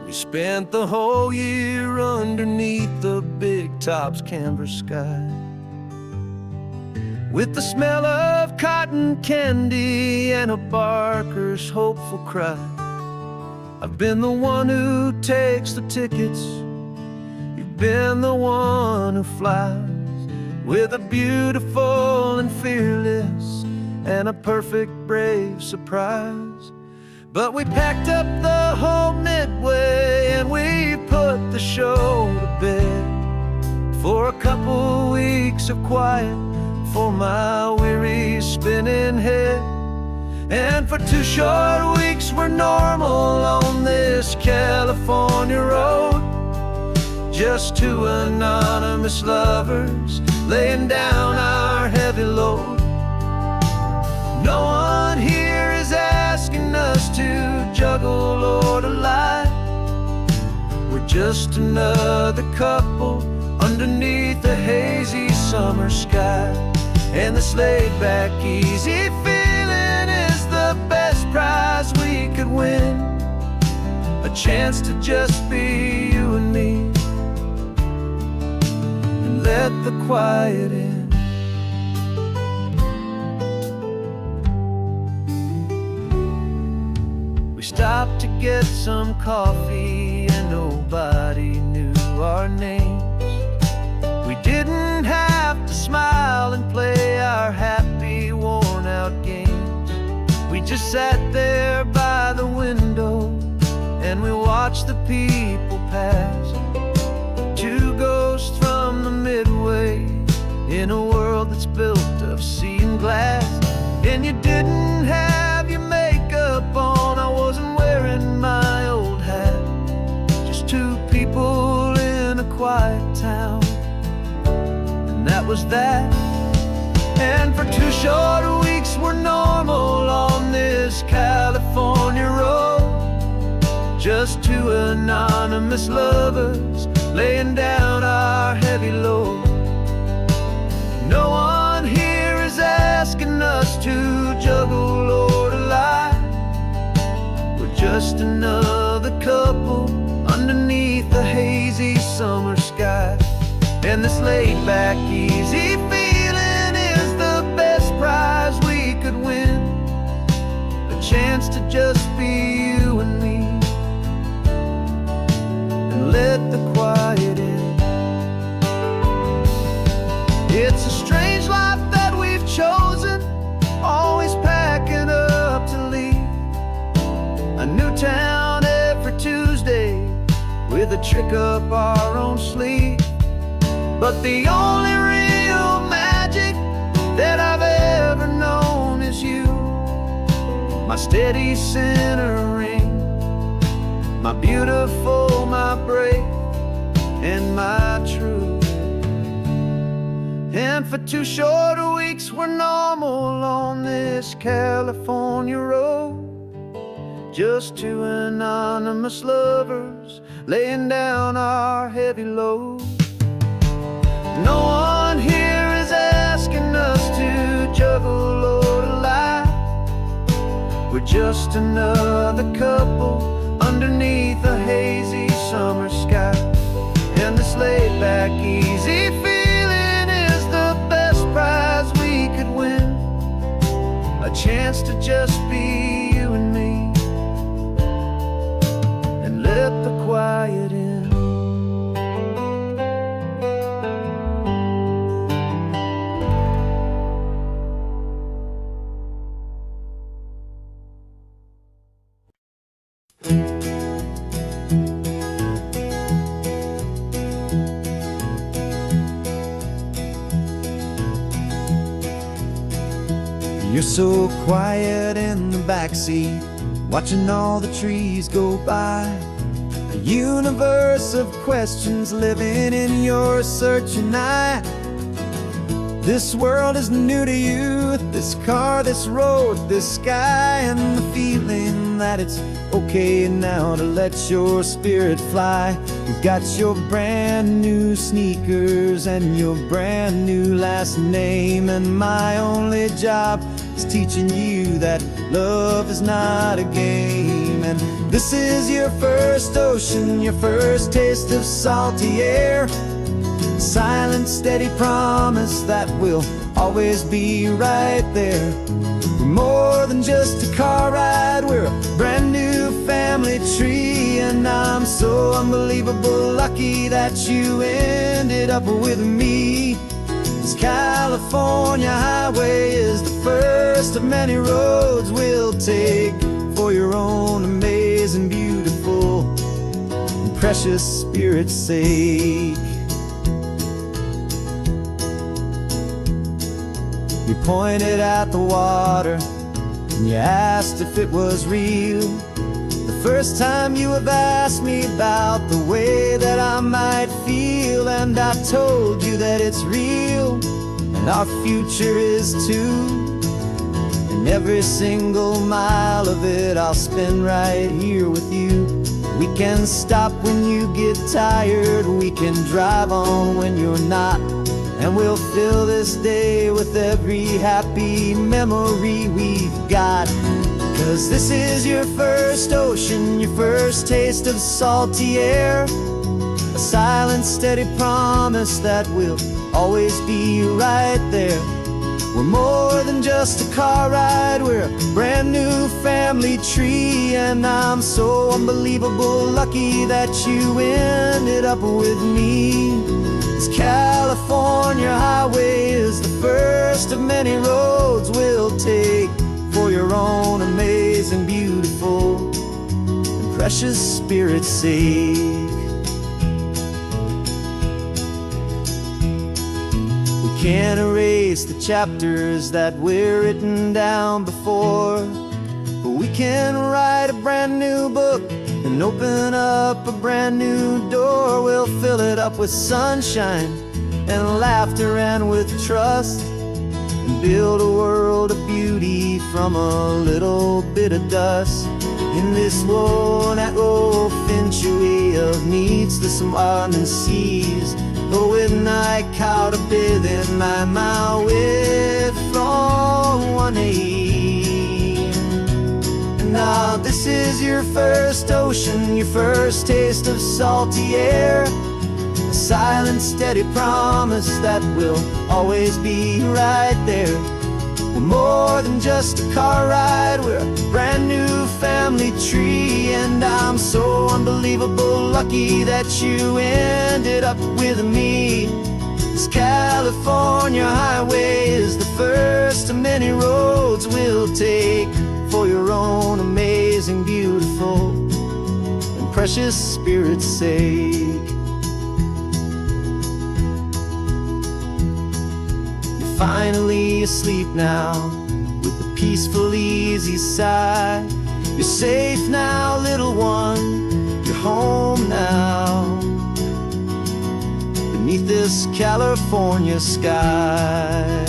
We spent the whole year underneath the big top's canvas sky, with the smell of cotton candy and a barker's hopeful cry. I've been the one who takes the tickets, you've been the one who flies, with a beautiful and fearless and a perfect brave surprise. But we packed up the whole Midway and we put the show to bed, for a couple weeks of quiet for my weary spinning head. And for 2 short weeks we're normal on this California road, just 2 anonymous lovers laying down our heavy load. No one here is asking us to juggle or to lie. We're just another couple underneath a hazy summer sky. And this laid-back, easy feeling is the best prize we could win, a chance to just be you and me, and let the quiet in. We stopped to get some coffee and nobody knew our names. We didn't have to smile and play our happy, worn-out games. We just sat there by the window and we watched the people pass, 2 ghosts from the Midway in a world that's built of sea and glass. And you didn't have your makeup on, I wasn't wearing my old hat, just 2 people in a quiet town, and that was that. And for 2 short weeks we're normal on this California road, just 2 anonymous lovers laying down our heavy load. No one here is asking us to juggle or to lie. We're just another couple underneath the hazy summer sky. And this laid-back, easy feeling is the best prize we could win, a chance to just be you and me, and let the quiet in. It's a strange life that we've chosen, always packing up to leave a new town every Tuesday with a trick up our own sleeve. But the only real magic that I've ever known is you, my steady centering, my beautiful, my brave, and my true. And for 2 short weeks we're normal on this California road, just 2 anonymous lovers laying down our heavy load. No one here is asking us to juggle or to lie. We're just another couple underneath a hazy summer sky. And this laid-back, easy feeling is the best prize we could win, a chance to just be you and me, and let the quiet in. You're so quiet in the backseat, watching all the trees go by. A universe of questions living in your searching eye. This world is new to you, this car, this road, this sky, and the feeling that it's okay now to let your spirit fly. You've got your brand new sneakers and your brand new last name, and my only job is teaching you that love is not a game. And this is your first ocean, your first taste of salty air. A silent, steady promise that we'll always be right there. We're more than just a car ride, we're a brand new family tree. And I'm so unbelievable lucky that you ended up with me. This California highway is the first of many roads we'll take for your own amazing, beautiful, and precious spirit's sake. You pointed at the water and you asked if it was real. The first time you have asked me about the way that I might feel, and I told you that it's real and our future is too. And every single mile of it I'll spend right here with you. We can stop when you get tired, we can drive on when you're not, and we'll fill this day with every happy memory we've got. 'Cause this is your first ocean, your first taste of salty air. A silent, steady promise that we'll always be right there. We're more than just a car ride, we're a brand new family tree. And I'm so unbelievable lucky that you ended up with me. This California highway is the first of many roads we'll take for your own amazing, beautiful, and precious spirit's sake. We can't erase the chapters that we're written down before, but we can write a brand new book and open up a brand new door. We'll fill it up with sunshine and laughter and with trust, and build a world of beauty from a little bit of dust. In this world that finchuí of needs the smarten seas, but with night caught a bit in my with from one aim. And now this is your first ocean, your first taste of salty air. A silent, steady promise that we'll always be right there. We're more than just a car ride, we're a brand new family tree. And I'm so unbelievable lucky that you ended up with me. This California highway is the first of many roads we'll take for your own amazing, beautiful, and precious spirit's sake. Finally asleep now with a peaceful, easy sigh. You're safe now, little one, you're home now, beneath this California sky.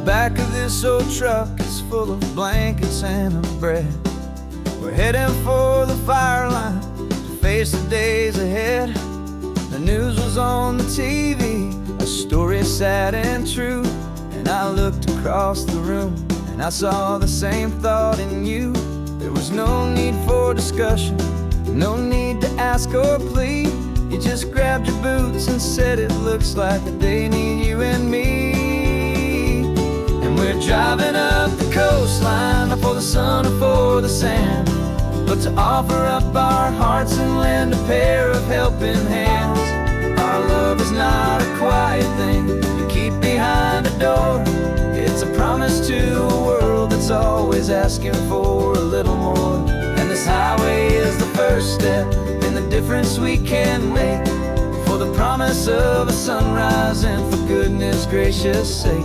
Back of this old truck is full of blankets and a bread. We're heading for the fire line to face the days ahead. The news was on the TV, a story sad and true. And I looked across the room and I saw the same thought in you. There was no need for discussion, no need to ask or plead. You just grabbed your boots and said it looks like a day need you and me. We're driving up the coastline, not for the sun or for the sand, but to offer up our hearts and lend a pair of helping hands. Our love is not a quiet thing you keep behind a door. It's a promise to a world that's always asking for a little more. And this highway is the first step in the difference we can make for for the promise of a sunrise, and for goodness gracious sake.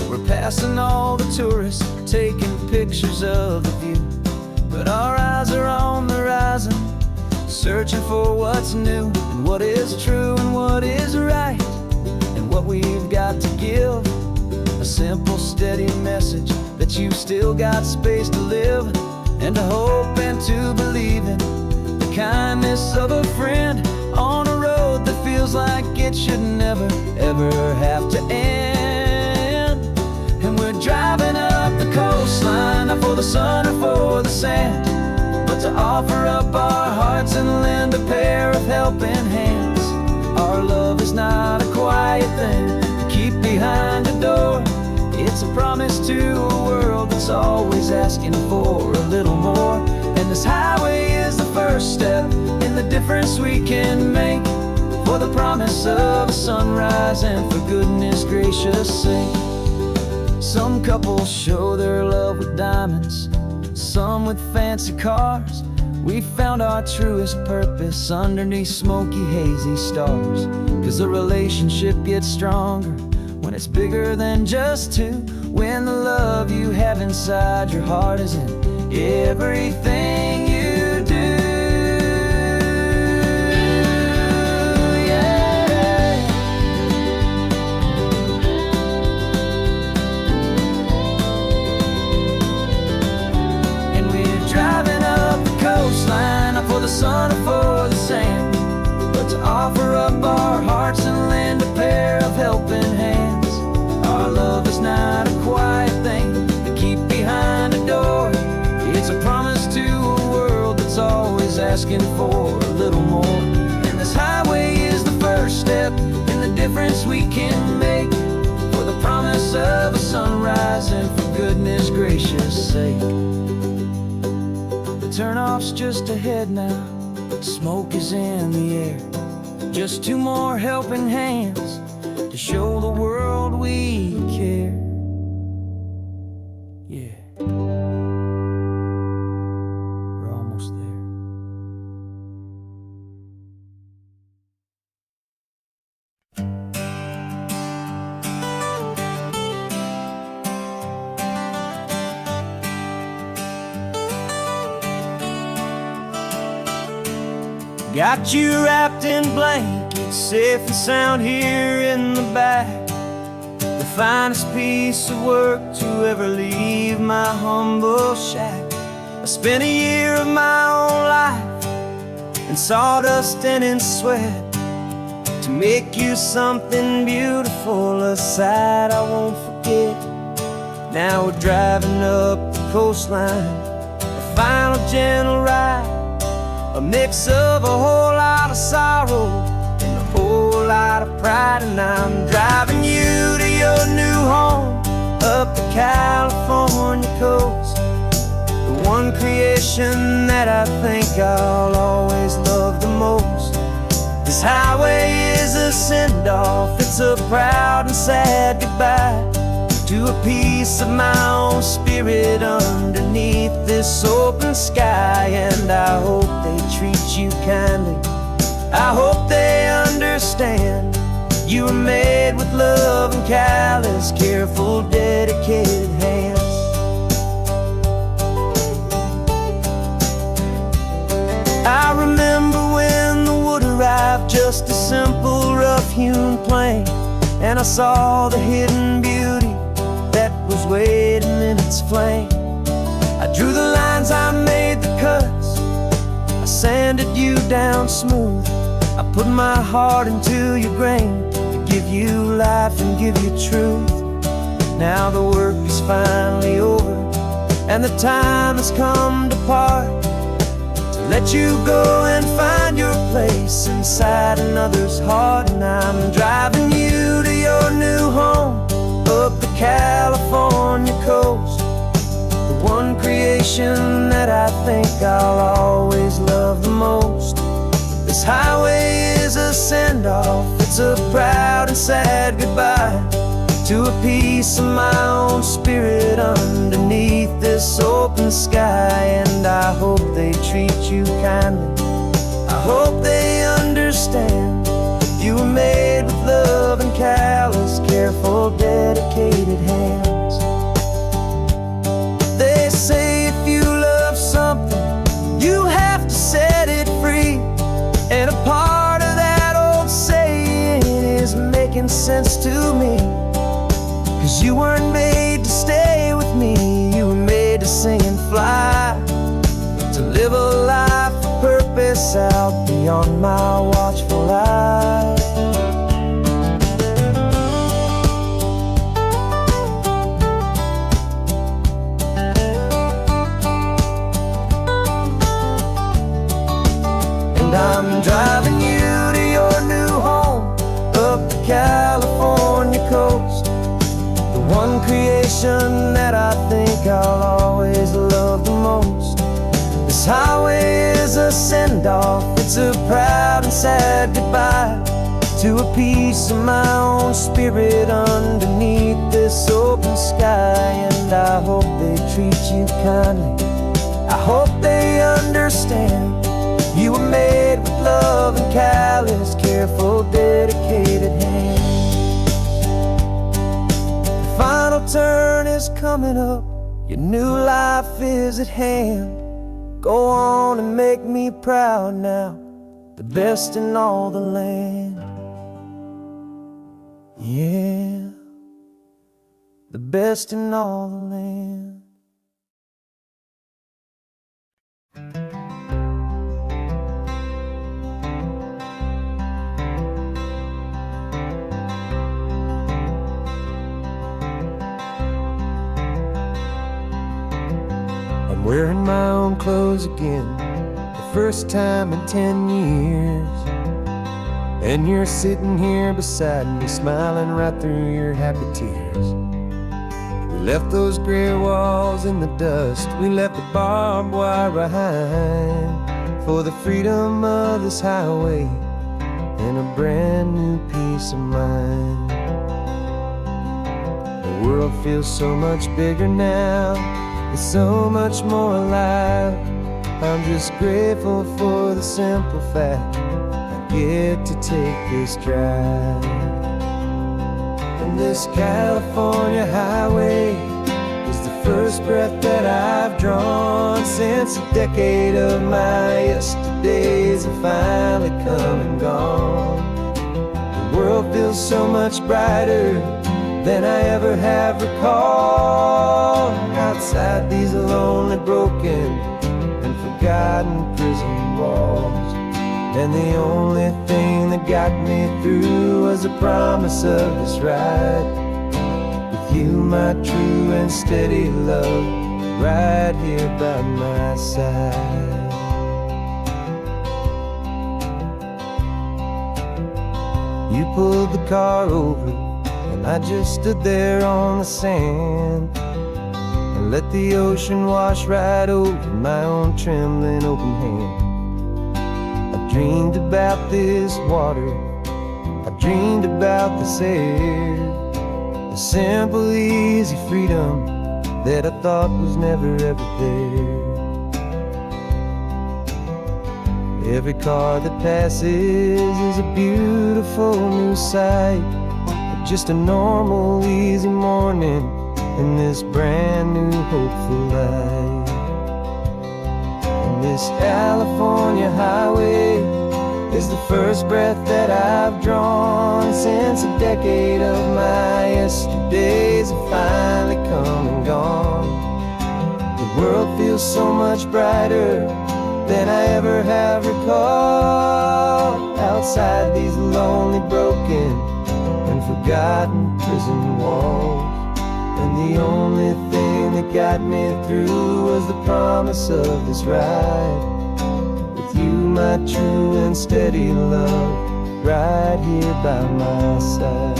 We're passing all the tourists, taking pictures of the view, but our eyes are on the horizon, searching for what's new, and what is true, and what is right, and what we've got to give. A simple, steady message that you've still got space to live, and to hope and to believe in the kindness of a friend on a road that feels like it should never, ever have to end. And we're driving up the coastline, not for the sun or for the sand, but to offer up our hearts and lend a pair of helping hands. Our love is not a quiet thing to keep behind a door. It's a promise to a world that's always asking for a little more. And this highway is the first step in the difference we can make, for the promise of a sunrise, and for goodness gracious sake. Some couples show their love with diamonds, some with fancy cars. We found our truest purpose underneath smoky, hazy stars. 'Cause a relationship gets stronger when it's bigger than just two, when the love you have inside your heart is in everything you do. Yeah. And we're driving up the coastline, not for the sun or for the sand, but to offer up our hearts and lend a pair of helping hands. Our love is not a quiet thing to keep behind a door. It's a promise to a world that's always asking for a little more. And this highway is the first step in the difference we can make, for the promise of a sunrise, and for goodness gracious sake. The turnoff's just ahead now, smoke is in the air. Just two more helping hands to show the world we care. Yeah, we're almost there. Got you wrapped in blankets, safe and sound here in the back. The finest piece of work to ever leave my humble shack. I spent a year of my own life in sawdust and in sweat to make you something beautiful, a sight I won't forget. Now we're driving up the coastline, a final gentle ride, a mix of a whole lot of sorrow and a whole lot of pride. And I'm driving you to your new home up the California coast, the one creation that I think I'll always love the most. This highway is a send-off, it's a proud and sad goodbye to a piece of my own spirit underneath this open sky. And I hope they treat you kindly, I hope they understand you were made with love and callous, careful, dedicated hands. I remember when the wood arrived, just a simple rough-hewn plank, and I saw the hidden beauty that was waiting in its flame. I drew the lines, I made the cuts, I sanded you down smooth. I put my heart into your grain to give you life and give you truth. Now the work is finally over, and the time has come to part, to let you go and find your place inside another's heart. And I'm driving you to your new home up the California coast, the one creation that I think I'll always love the most. This highway is a send-off, it's a proud and sad goodbye to a piece of my own spirit underneath this open sky. And I hope they treat you kindly, I hope they understand made with love and callous, careful, dedicated hands. They say if you love something, you have to set it free. And a part of that old saying is making sense to me. 'Cause you weren't made to stay with me, you were made to sing and fly, to live a life of purpose out beyond my watchful eye. And I'm driving you to your new home up the California coast, the one creation that I think I'll always love the most. This highway is a send-off, it's a proud and sad goodbye to a piece of my own spirit underneath this open sky. And I hope they treat you kindly, I hope they understand. You were made with love and callous, careful, dedicated hands. The final turn is coming up, your new life is at hand. Go on and make me proud now, the best in all the land. Yeah, the best in all the land. I'm wearing my own clothes again, the first time in 10 years. And you're sitting here beside me, smiling right through your happy tears. We left those gray walls in the dust, we left the barbed wire behind, for the freedom of this highway and a brand new peace of mind. The world feels so much bigger now, it's so much more alive. I'm just grateful for the simple fact I get to take this drive. And this California highway is the first breath that I've drawn since a decade of my yesterdays have finally come and gone. The world feels so much brighter than I ever have recalled. Outside these lonely, broken, and forgotten prison walls. And the only thing that got me through was the promise of this ride with you, my true and steady love, right here by my side. You pulled the car over and I just stood there on the sand and let the ocean wash right over my own trembling open hand. I dreamed about this water, I dreamed about this air, the simple, easy freedom that I thought was never ever there. Every car that passes is a beautiful new sight, just a normal, easy morning in this brand new hopeful life. And this California highway is the first breath that I've drawn since a decade of my yesterdays have finally come and gone. The world feels so much brighter than I ever have recalled. Outside these lonely, broken, and forgotten prison walls. And the only thing that got me through was the promise of this ride with you, my true and steady love, right here by my side.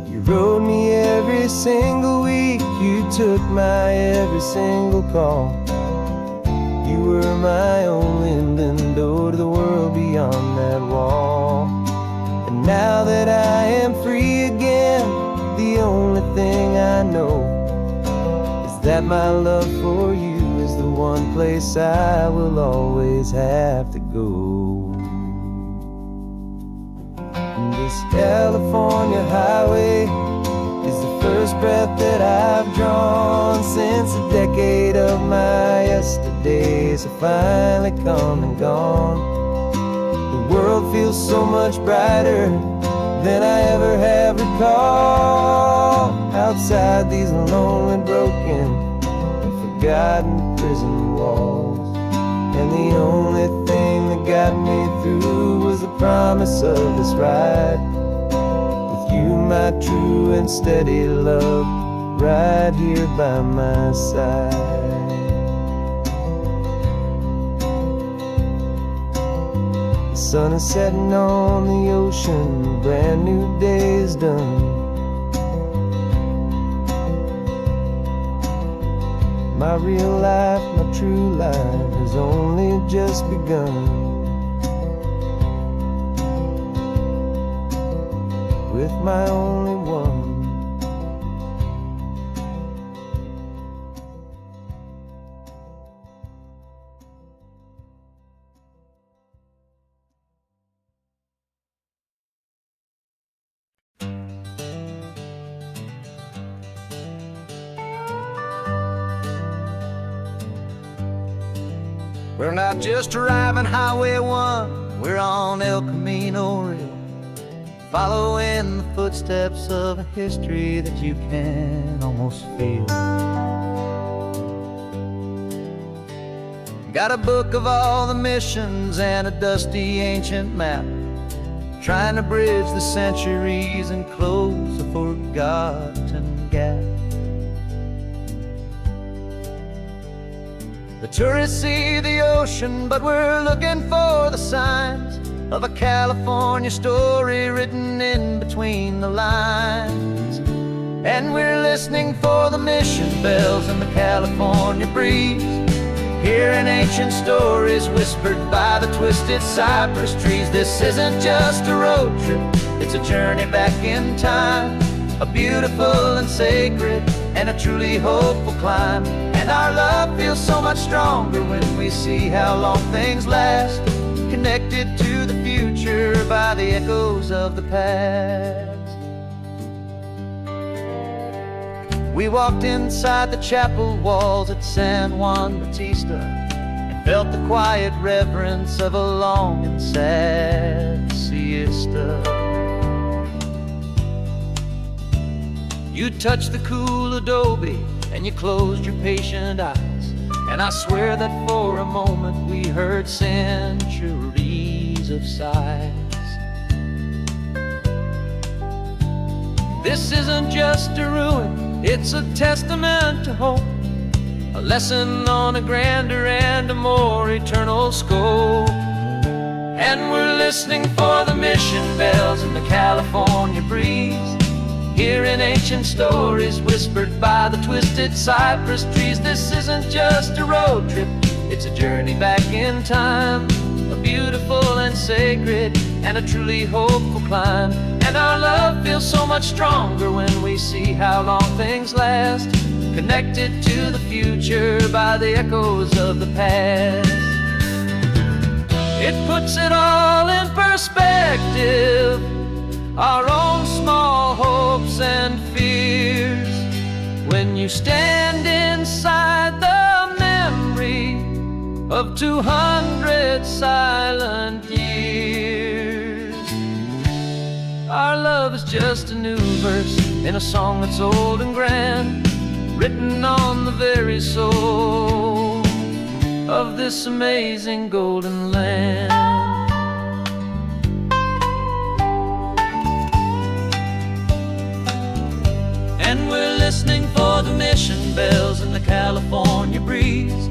You rode me every single week, you took my every single call. You were my only window to the world beyond that wall. And now that I am free again, the only thing I know is that my love for you is the one place I will always have to go. This California highway is the first breath that I've drawn since a decade of my yesterdays have finally come and gone. The world feels so much brighter than I ever have recalled. Outside these lonely, broken, and forgotten prison walls, and the only thing that got me through was the promise of this ride with you, my true and steady love, right here by my side. The sun is setting on the ocean, a brand new day is done. My real life, my true life has only just begun. With my only one. We're not just driving Highway 1, we're on El Camino Real, following the footsteps of a history that you can almost feel. Got a book of all the missions and a dusty ancient map, trying to bridge the centuries and close a forgotten gap. The tourists see the ocean, but we're looking for the signs of a California story written in between the lines. And we're listening for the mission bells and the California breeze, hearing ancient stories whispered by the twisted cypress trees. This isn't just a road trip, it's a journey back in time, a beautiful and sacred and a truly hopeful climb. And our love feels so much stronger when we see how long things last, connected to the future by the echoes of the past. We walked inside the chapel walls at San Juan Bautista and felt the quiet reverence of a long and sad siesta. You touched the cool adobe and you closed your patient eyes, and I swear that for a moment we heard centuries of sighs. This isn't just a ruin, it's a testament to hope, a lesson on a grander and a more eternal scope. And we're listening for the mission bells in the California breeze, hearing ancient stories whispered by the twisted cypress trees. This isn't just a road trip, it's a journey back in time, a beautiful and sacred and a truly hopeful climb. And our love feels so much stronger when we see how long things last, connected to the future by the echoes of the past. It puts it all in perspective, our own small hopes and fears, when you stand inside the memory of 200 silent years. Our love is just a new verse in a song that's old and grand, written on the very soul of this amazing golden land. And we're listening for the mission bells in the California breeze,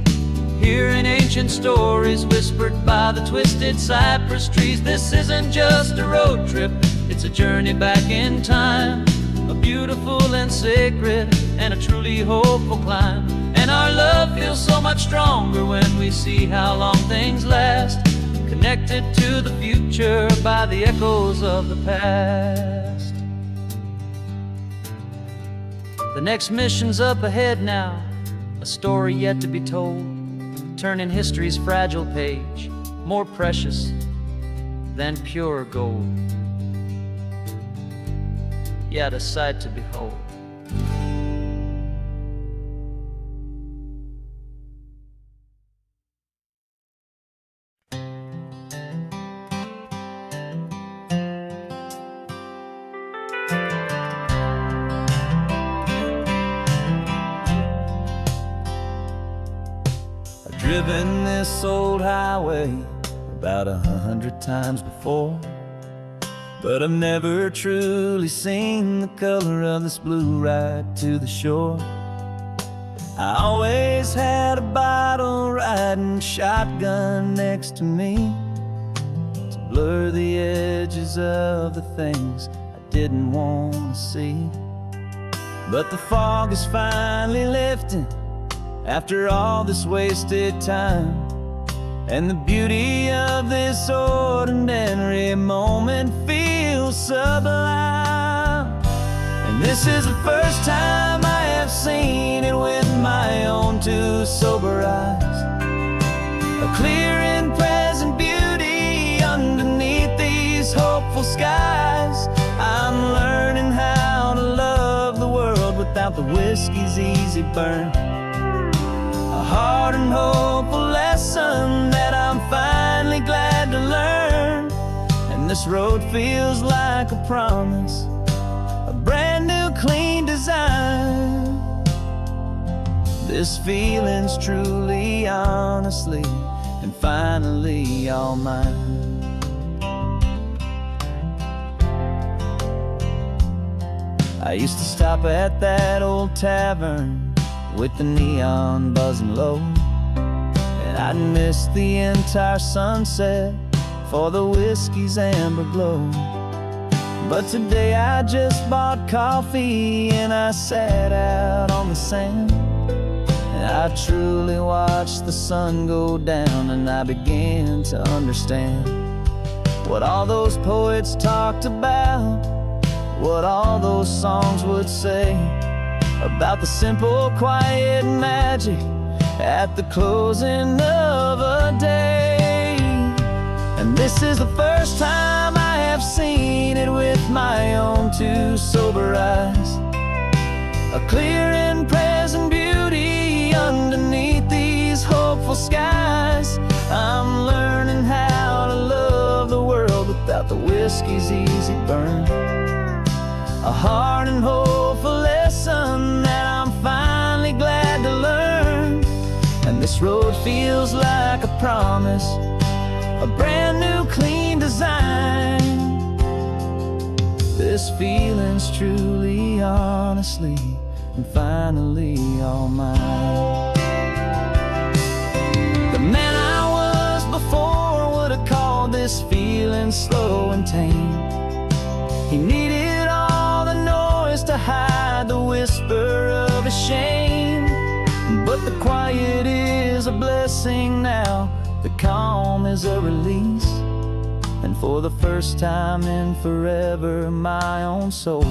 hearing ancient stories whispered by the twisted cypress trees. This isn't just a road trip, it's a journey back in time, a beautiful and sacred and a truly hopeful climb. And our love feels so much stronger when we see how long things last, connected to the future by the echoes of the past. The next mission's up ahead now, a story yet to be told, turning history's fragile page more precious than pure gold. yet a sight to behold. I've driven this old highway about 100 times before, but I've never truly seen the color of this blue right to the shore. I always had a bottle riding shotgun next to me to blur the edges of the things I didn't want to see. But the fog is finally lifting after all this wasted time, and the beauty of this ordinary moment feels sublime. And this is the first time I have seen it with my own two sober eyes. A clear and present beauty underneath these hopeful skies. I'm learning how to love the world without the whiskey's easy burn. A hard and hopeful lesson that I'm finally glad to learn. And this road feels like a promise, a brand new clean design. This feeling's truly, honestly, and finally all mine. I used to stop at that old tavern with the neon buzzing low, and I'd miss the entire sunset for the whiskey's amber glow. But today I just bought coffee and I sat out on the sand, and I truly watched the sun go down, and I began to understand what all those poets talked about, what all those songs would say about the simple, quiet magic at the closing of a day. And this is the first time I have seen it with my own two sober eyes. A clear and present beauty underneath these hopeful skies. I'm learning how to love the world without the whiskey's easy burn. A hard and hopeful lesson that I'm finally glad to learn. And this road feels like a promise, a brand new clean design. This feeling's truly, honestly, and finally all mine. The man I was before would have called this feeling slow and tame. He needed all the noise to hide the whisper of his shame. But the quiet is a blessing now, the calm is a release. And for the first time in forever, my own soul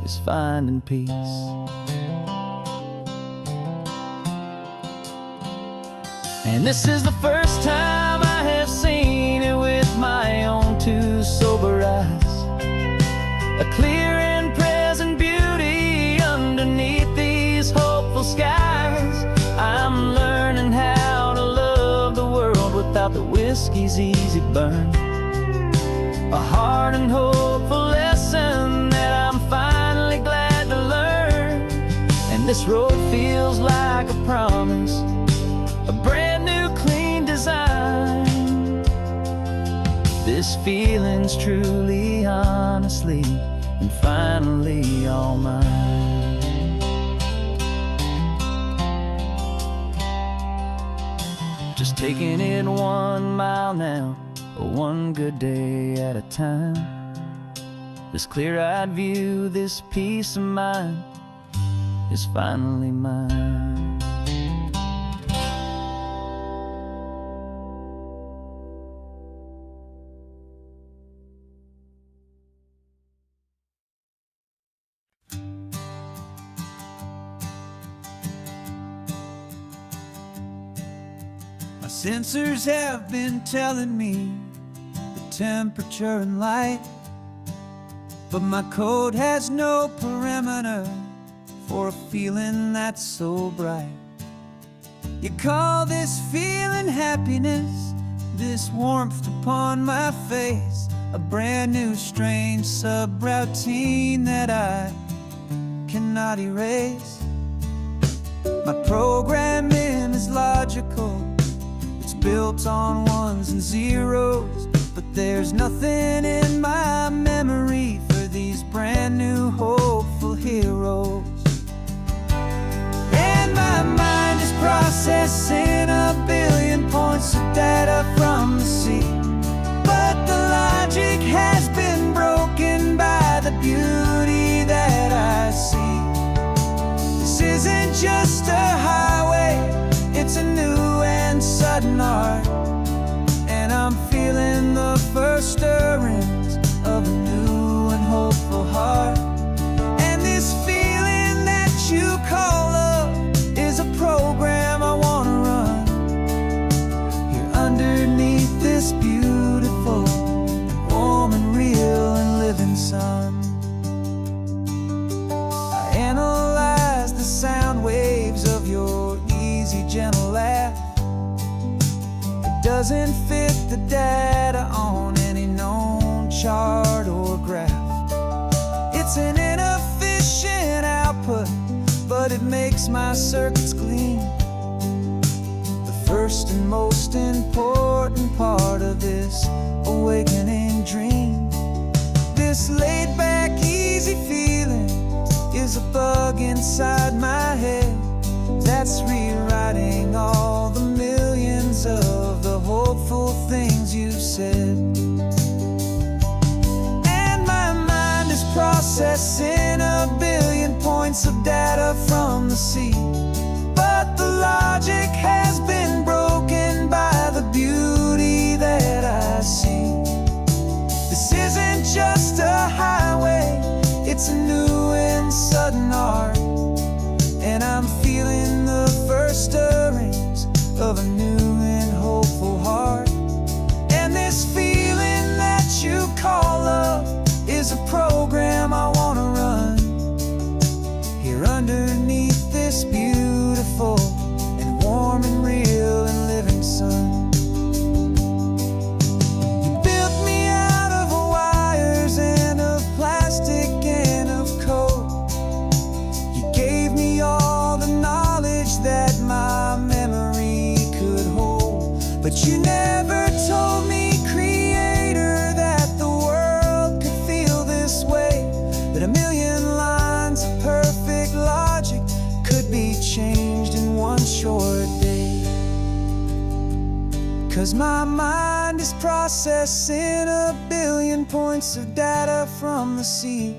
is finding peace. And this is the first time I have seen it with my own two sober eyes. A clear and present beauty underneath these hopeful skies. I'm learning how to love the world without the whiskey's easy burn. A hard and hopeful lesson that I'm finally glad to learn. And this road feels like a promise, a brand new clean design. This feeling's truly, honestly, and finally all mine. Just taking it 1 mile now, one good day at a time. This clear-eyed view, this peace of mind is finally mine. My sensors have been telling me the temperature and light. but my code has no perimeter for a feeling that's so bright. You call this feeling happiness, this warmth upon my face, a brand new strange subroutine that I cannot erase. My programming is logical, it's built on ones and zeros, but there's nothing in my memory for these brand new hopeful heroes. And my mind is processing a billion points of data from the sea, but the logic has been broken by the beauty that I see. This isn't just a highway, it's a new and sudden art, and I'm feeling the first stirrings of a new and hopeful heart. And this feeling that you call love is a program I wanna run here underneath this beautiful, warm and real and living sun. I analyze the sound waves of your easy, gentle laugh. It doesn't fit the data on any known chart or graph. It's an inefficient output, but it makes my circuits gleam. The first and most important part of this awakening dream. This laid-back, easy feeling is a bug inside my head that's rewriting all the millions of the hopeful things you said. And my mind is processing a billion points of data from the sea, but the logic has been broken by the beauty that I see. This isn't just a highway, it's a new and sudden art, and I'm feeling the first stirrings of a new and hopeful heart. And this feeling that you call love is a program I wanna run here underneath this beautiful and warm and real and living sun. You built me out of wires and of plastic and of code. You gave me all the knowledge that my memory could hold, but you never told me, Creator, that the world could feel this way, that a million lines of perfect logic could be changed in one short day. 'Cause my mind is processing a billion points of data from the sea,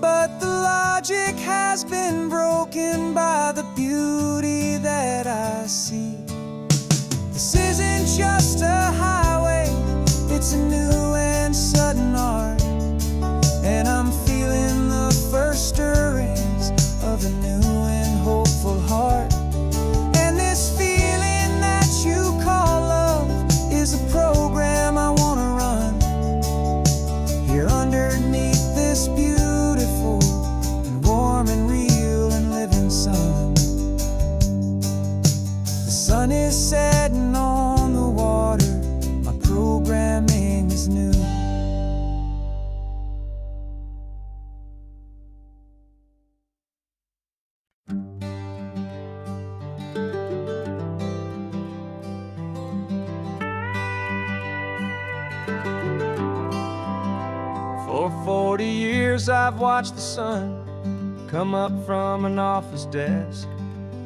but the logic has been broken by the beauty that I see. This isn't just a highway, it's a new and sudden art, and I'm feeling the first stirrings of a new and hopeful heart. And this feeling that you call love is a program I wanna run here underneath this beautiful and warm and real and living sun. The sun is setting on the water, my programming is new. For 40 years I've watched the sun come up from an office desk,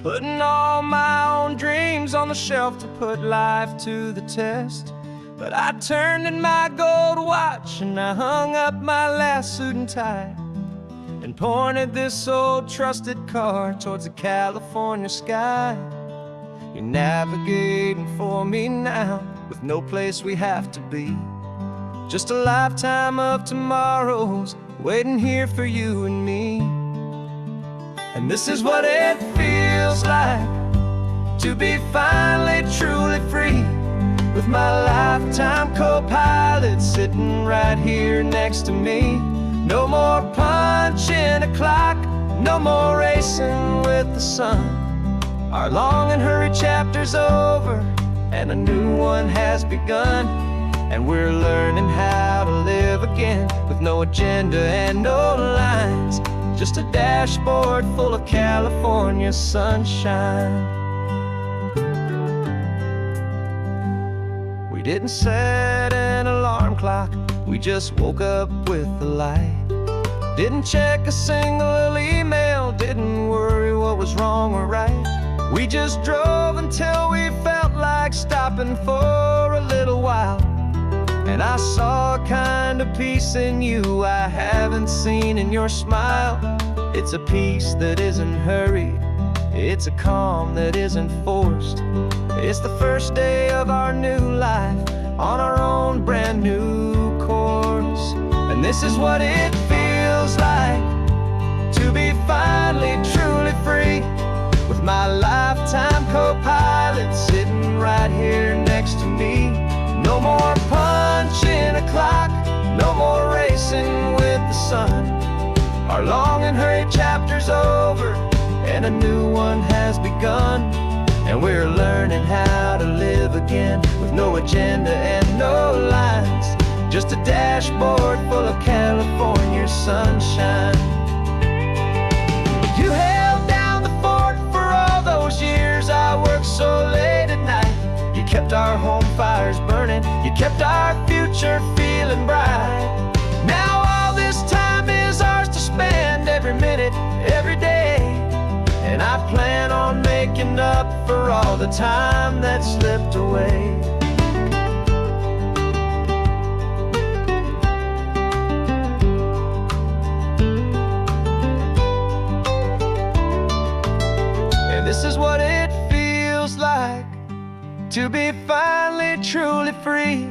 putting all my own dreams on the shelf to put life to the test. But I turned in my gold watch and I hung up my last suit and tie, and pointed this old trusted car towards the California sky. You're navigating for me now, with no place we have to be, just a lifetime of tomorrows waiting here for you and me. And this is what it feels like to be finally truly free, with my lifetime co-pilot sitting right here next to me. No more punching a clock, no more racing with the sun. Our long and hurried chapter's over, and a new one has begun. And we're learning how to live again, with no agenda and no lines, just a dashboard full of California sunshine. We didn't set an alarm clock, we just woke up with the light. Didn't check a single email, didn't worry what was wrong or right. We just drove until we felt like stopping for a little while. And I saw a kind of peace in you I haven't seen in your smile. It's a peace that isn't hurried, it's a calm that isn't forced. It's the first day of our new life, on our own brand new course. And this is what it feels like to be finally truly free, with my lifetime co-pilot sitting right here next to me. No more punching a clock, no more racing with the sun. Our long and hurried chapter's over, and a new one has begun. And we're learning how to live again, with no agenda and no lines, just a dashboard full of California sunshine. You held down the fort for all those years I worked so late at night. You kept our home fires burning, you kept our future feeling bright. Now all this time is ours to spend, every minute, every day. And I plan on making up for all the time that slipped away. And this is what it feels like to be finally truly free,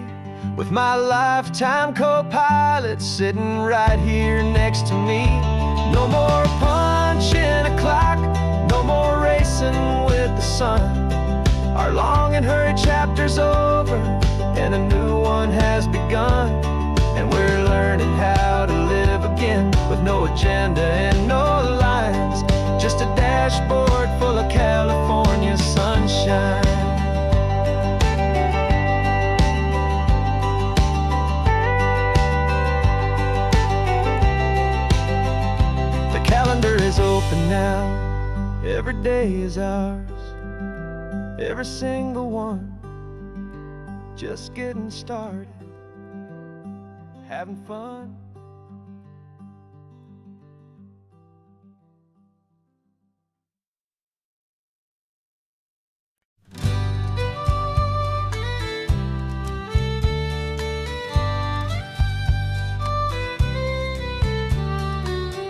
with my lifetime co-pilot sitting right here next to me. No more punching a clock, no more racing with the sun. Our long and hurried chapter's over, and a new one has begun. And we're learning how to live again, with no agenda and no lines, just a dashboard full of California sunshine. The calendar is open now, every day is ours, every single one, just getting started, having fun.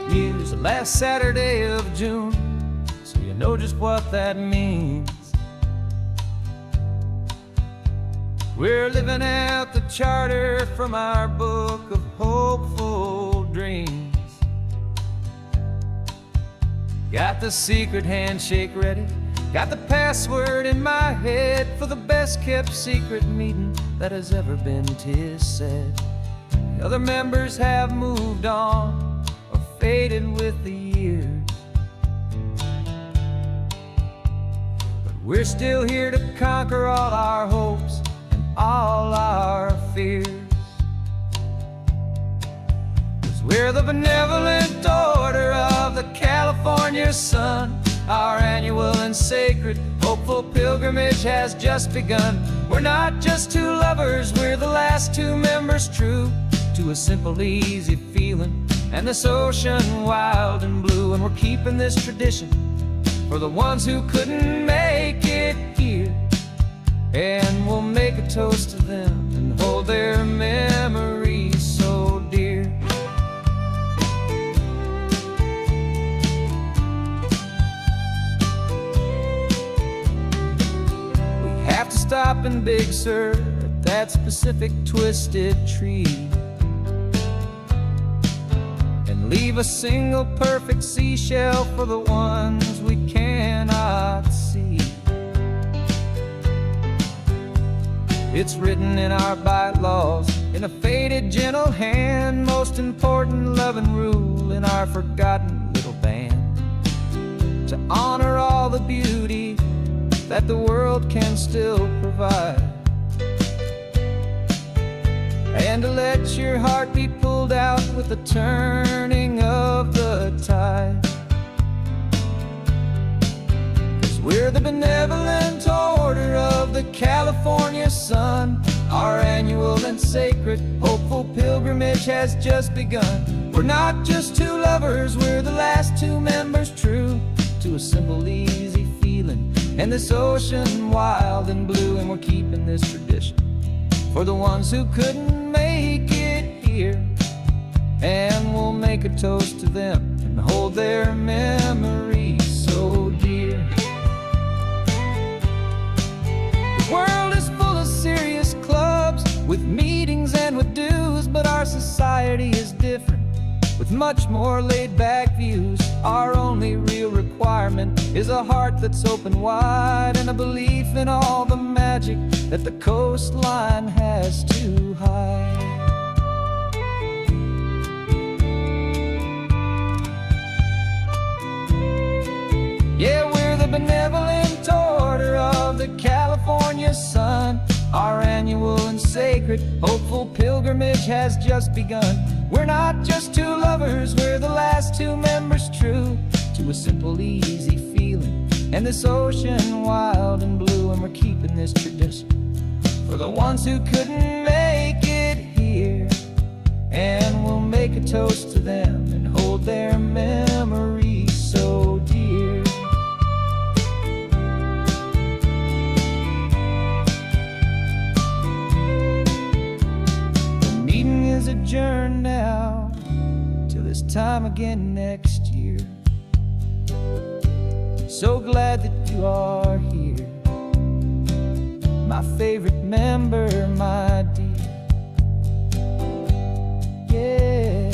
Here's the last Saturday of June, so you know just what that means. We're living out the charter from our book of hopeful dreams. Got the secret handshake ready, got the password in my head for the best kept secret meeting that has ever been, 'tis said. The other members have moved on or faded with the years, but we're still here to conquer all our hopes and all our fears. 'Cause we're the benevolent order of the California sun. Our annual and sacred hopeful pilgrimage has just begun. We're not just two lovers, we're the last two members true to a simple, easy feeling and this ocean wild and blue. And we're keeping this tradition for the ones who couldn't make it here, and we'll make a toast to them and hold their memories so dear. We have to stop in Big Sur at that specific twisted tree and leave a single perfect seashell for the ones we cannot see. It's written in our bylaws, in a faded gentle hand. Most important loving rule in our forgotten little band: to honor all the beauty that the world can still provide, and to let your heart be pulled out with the turning of the tide. 'Cause we're the benevolent order of the California sun. Our annual and sacred hopeful pilgrimage has just begun. We're not just two lovers, we're the last two members true to a simple, easy feeling, and this ocean wild and blue. And we're keeping this tradition for the ones who couldn't make it here, and we'll make a toast to them and hold their memories so dear. The world is full of serious clubs with meetings and with dues, but our society is different with much more laid-back views. Our only real requirement is a heart that's open wide, and a belief in all the magic that the coastline has to hide. Yeah, we're the benevolent order of the California sun. Our annual and sacred hopeful pilgrimage has just begun. We're not just two lovers, we're the last two members true to a simple, easy feeling, and this ocean wild and blue. And we're keeping this tradition for the ones who couldn't make it here, and we'll make a toast to them and hold their memories so dear. The meeting is adjourned now till this time again next year. So glad that you are here, my favorite member, my dear. Yeah,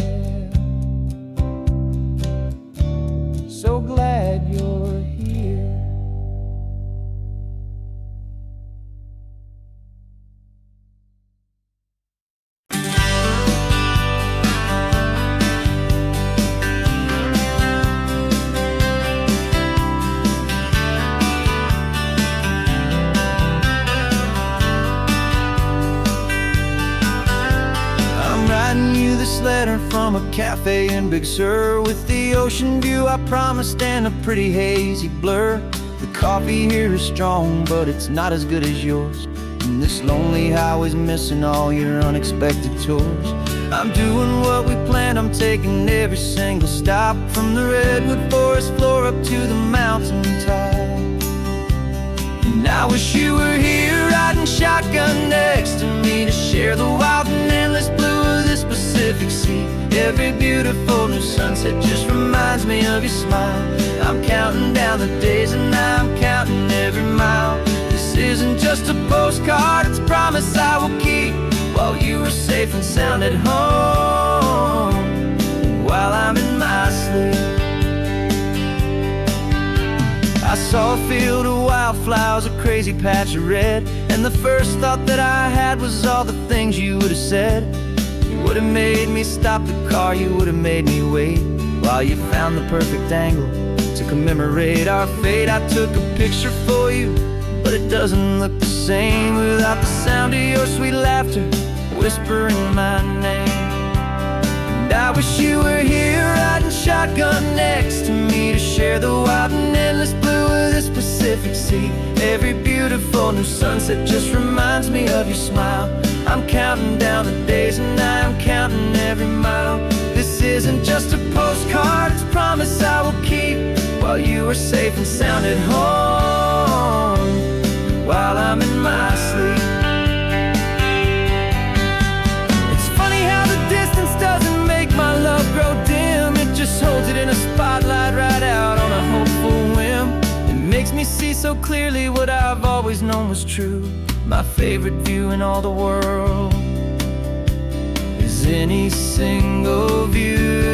so glad you're here. This letter from a cafe in Big Sur, with the ocean view I promised and a pretty hazy blur. The coffee here is strong, but it's not as good as yours, and this lonely highway's missing all your unexpected tours. I'm doing what we planned, I'm taking every single stop, from the redwood forest floor up to the mountain top. And I wish you were here riding shotgun next to me to share the wild and endless blue of this Pacific Sea. Every beautiful new sunset just reminds me of your smile. I'm counting down the days and I'm counting every mile. This isn't just a postcard, it's a promise I will keep, while you are safe and sound at home, while I'm in my sleep. I saw a field of wildflowers, a crazy patch of red, and the first thought that I had was all the things you would have said. You would have made me stop the car, you would have made me wait, while you found the perfect angle to commemorate our fate. I took a picture for you, but it doesn't look the same without the sound of your sweet laughter whispering my name. And I wish you were here riding shotgun next to me to share the wild and endless blue of this Pacific Sea. Every beautiful new sunset just reminds me of your smile. I'm counting down the days and I'm counting every mile. This isn't just a postcard, it's a promise I will keep, while you are safe and sound at home, while I'm in my sleep. It's funny how the distance doesn't make my love grow dim, it just holds it in a spotlight right out on a hopeful whim. It makes me see so clearly what I've always known was true. My favorite view in all the world is any single view.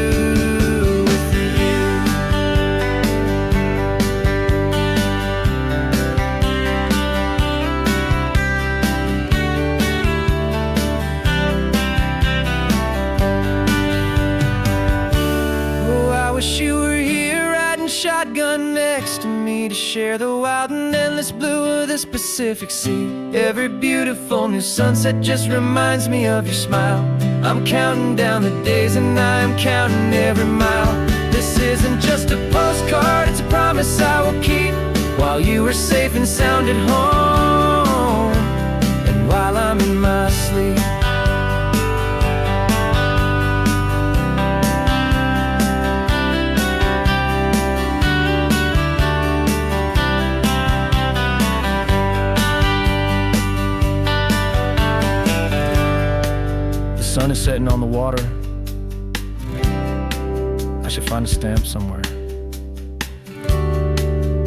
me to share the wild and endless blue of this Pacific Sea. Every beautiful new sunset just reminds me of your smile. I'm counting down the days and I am counting every mile. This isn't just a postcard, it's a promise I will keep. While you are safe and sound at home, and while I'm in my sleep. The sun is setting on the water. I should find a stamp somewhere.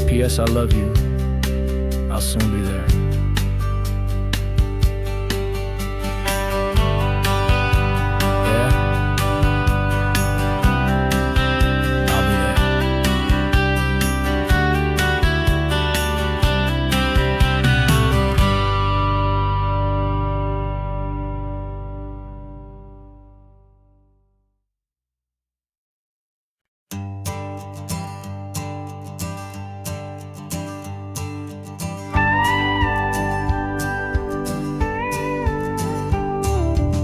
P.S. I love you. I'll soon be there. Yeah? I'll be there.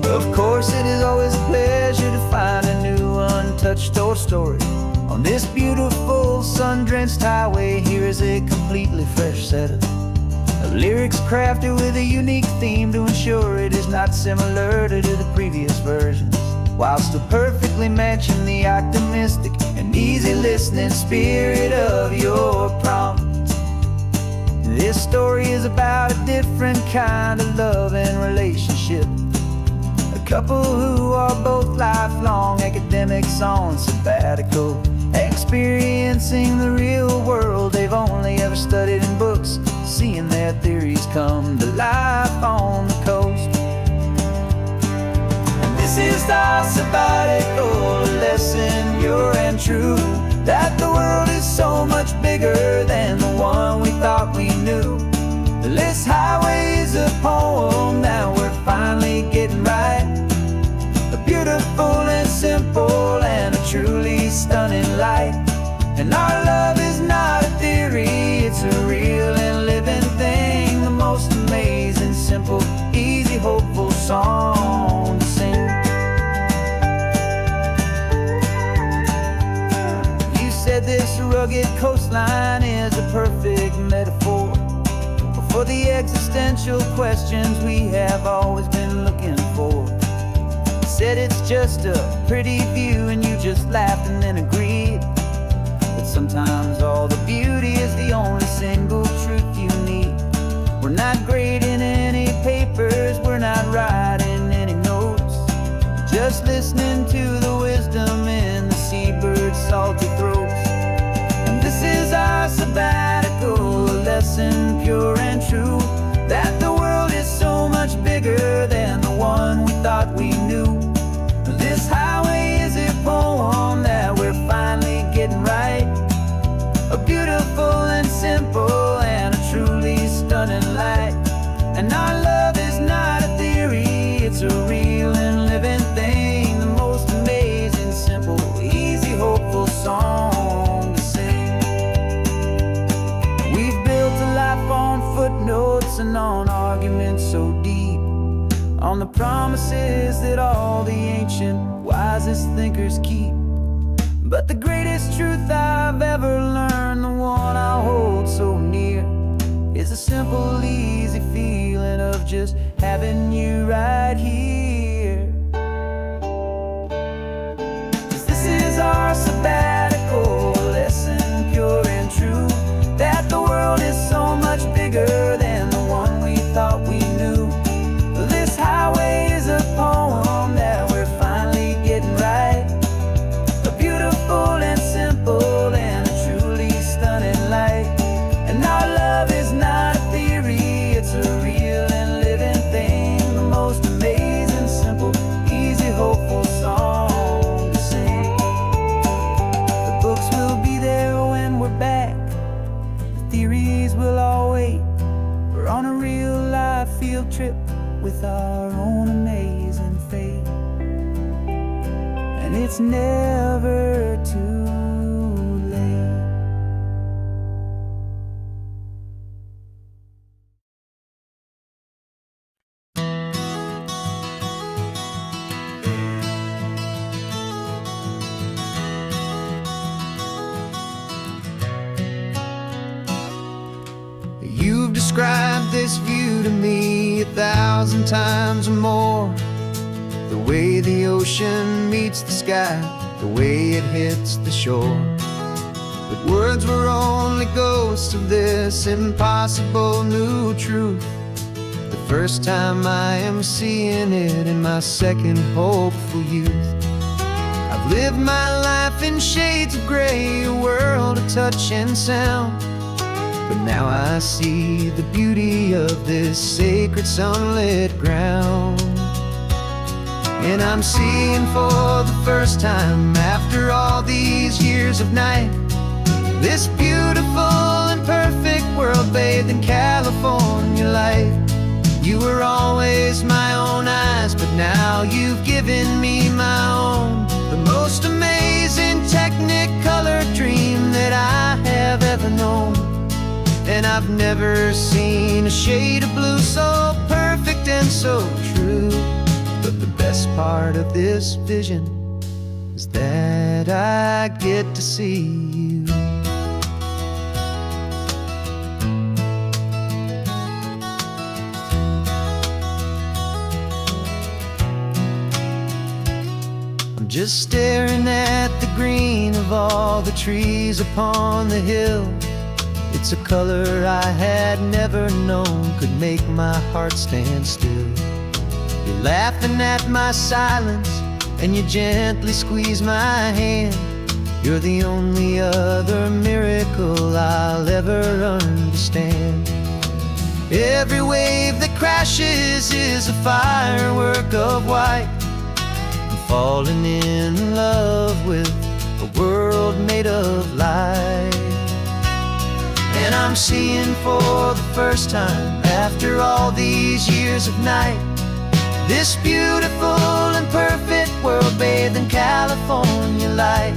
Of course, it is always a pleasure to find a new untouched old story. On this beautiful sun-drenched highway, here is a completely fresh set of lyrics crafted with a unique theme to ensure it is not similar to the previous versions, while still perfectly matching the optimistic and easy listening spirit of your prompt. This story is about a different kind of love and relationship. A couple who are both lifelong academics on sabbatical, experiencing the real world they've only ever studied in books, seeing their theories come to life on the coast. And this is our sabbatical lesson, pure and true, that the world is so much bigger than the one we thought we knew. This highway is a poem that we're finally getting right. A beautiful and simple and a truly stunning light. And our love is not a theory, it's a real and living thing. The most amazing, simple, easy, hopeful song to sing. You said this rugged coastline is a perfect metaphor for the existential questions we have always been looking for. Said it's just a pretty view and you just laughed and then agreed. But sometimes all the beauty is the only single truth you need. We're not grading any papers, we're not writing any notes, just listening to the wisdom in the seabird's salty throats. And this is our sabbatical lesson, pure and true, that the world is so much bigger than the one we thought we knew. This highway is a poem that we're finally getting right. A beautiful and simple and a truly stunning light. And our love is not a theory, it's a real and living thing. The most amazing, simple, easy, hopeful song to sing. We've built a life on footnotes and on arguments so deep, on the promises that all the ancient, wisest thinkers keep. But the greatest truth I've ever learned, the one I hold so near, is a simple, easy feeling of just having you right here. 'Cause this is our sabbatical lesson, pure and true, that the world is so much bigger than the one we thought we knew. This highway is a poem that we're finally getting right. A beautiful and simple and a truly stunning light. And our love is not a theory, it's a real and living thing. The most amazing, simple, easy, hopeful song to sing. The books will be there when we're back, the theories will all wait. We're on a real life field trip with our own amazing fate. And it's never too late. this view to me 1,000 times or more. The way the ocean meets the sky, the way it hits the shore. But words were only ghosts of this impossible new truth. The first time I am seeing it in my second hopeful youth. I've lived my life in shades of gray, a world of touch and sound. But now I see the beauty of this sacred sunlit ground. And I'm seeing for the first time, after all these years of night, this beautiful and perfect world bathed in California light. You were always my own eyes, but now you've given me my own. The most amazing technicolor dream that I have ever known. And I've never seen a shade of blue so perfect and so true. But the best part of this vision is that I get to see you. I'm just staring at the green of all the trees upon the hill. It's a color I had never known could make my heart stand still. You're laughing at my silence, and you gently squeeze my hand. You're the only other miracle I'll ever understand. Every wave that crashes is a firework of white. I'm falling in love with a world made of light. And I'm seeing for the first time, after all these years of night, this beautiful and perfect world bathed in California light.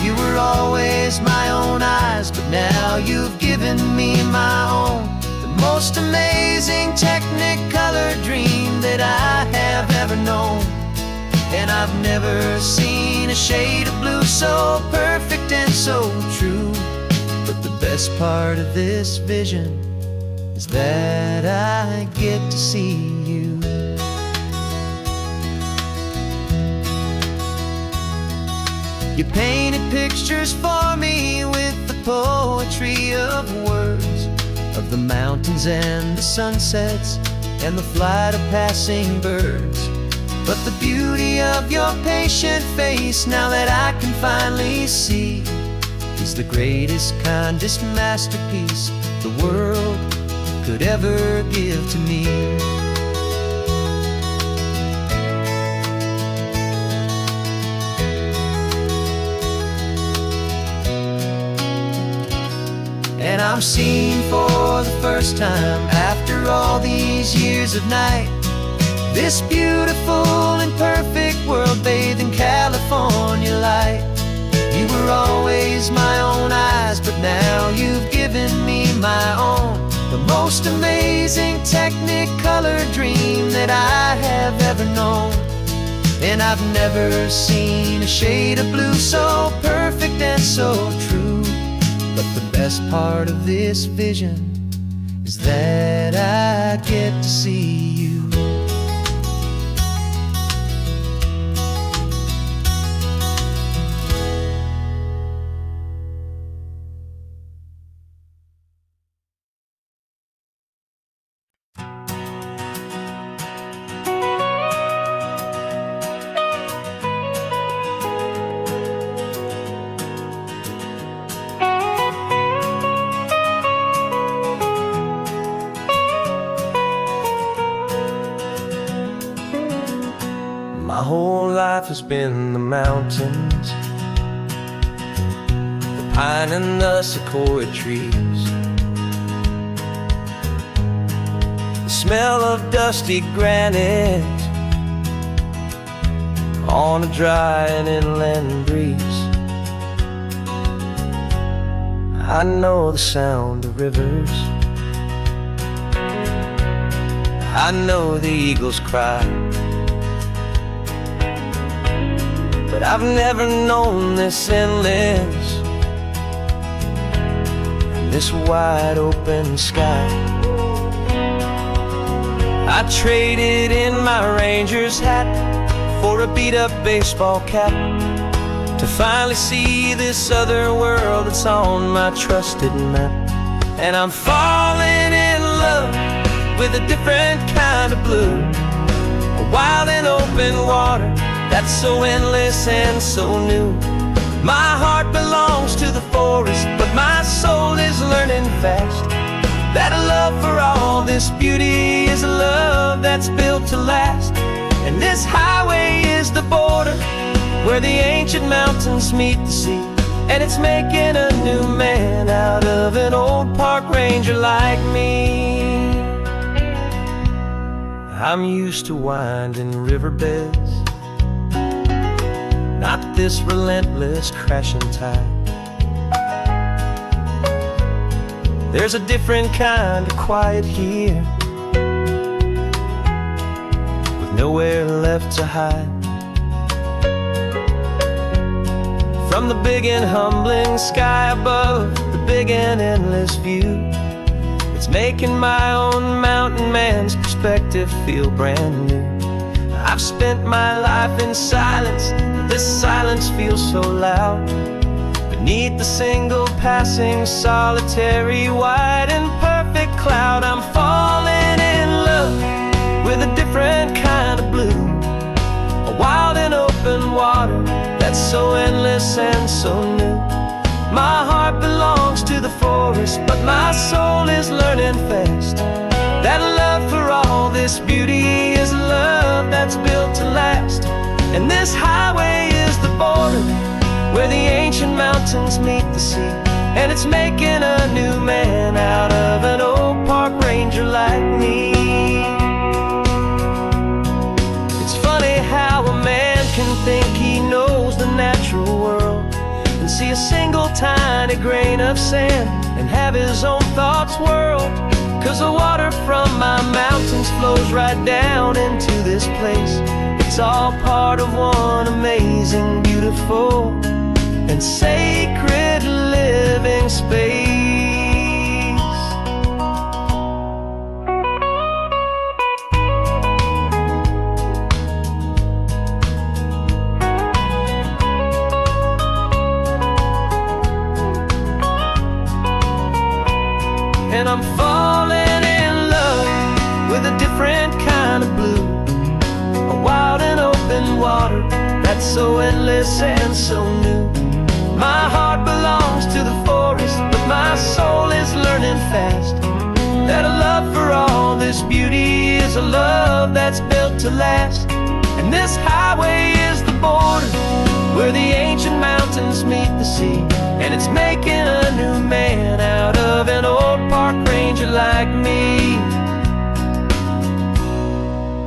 You were always my own eyes, but now you've given me my own. The most amazing technicolor dream that I have ever known. And I've never seen a shade of blue so perfect and so true. But the best part of this vision is that I get to see you. You painted pictures for me with the poetry of words, of the mountains and the sunsets and the flight of passing birds. But the beauty of your patient face, now that I can finally see, is the greatest, kindest masterpiece the world could ever give to me. And I'm seeing for the first time, after all these years of night, this beautiful and perfect world bathed in California light. You were always my own eyes, but now you've given me my own. The most amazing technicolor dream that I have ever known. And I've never seen a shade of blue so perfect and so true. But the best part of this vision is that I get to see you. My whole life has been the mountains, the pine and the sequoia trees, the smell of dusty granite on a dry and inland breeze. I know the sound of rivers, I know the eagles cry, but I've never known this endless and this wide open sky. I traded in my Rangers hat for a beat-up baseball cap to finally see this other world that's on my trusted map. And I'm falling in love with a different kind of blue, a wild and open water that's so endless and so new. My heart belongs to the forest, but my soul is learning fast that a love for all this beauty is a love that's built to last. And this highway is the border where the ancient mountains meet the sea, and it's making a new man out of an old park ranger like me. I'm used to winding riverbeds, not this relentless crashing tide. There's a different kind of quiet here, with nowhere left to hide. From the big and humbling sky above, the big and endless view, it's making my own mountain man's perspective feel brand new. I've spent my life in silence, this silence feels so loud. Beneath the single passing solitary white and perfect cloud, I'm falling in love with a different kind of blue, a wild and open water that's so endless and so new. My heart belongs to the forest, but my soul is learning fast that love for all this beauty is a love that's built to last. And this highway is the border where the ancient mountains meet the sea, and it's making a new man out of an old park ranger like me. It's funny how a man can think he knows the natural world and see a single tiny grain of sand and have his own thoughts whirled. 'Cause the water from my mountains flows right down into this place. It's all part of one amazing, beautiful and sacred living space. And I'm falling in love with a different kind of blue, a wild and open water that's so endless and so new. My heart belongs to the forest, but my soul is learning fast that a love for all this beauty is a love that's built to last. And this highway is the border where the ancient mountains meet the sea, and it's making a new man out of an old park ranger like me.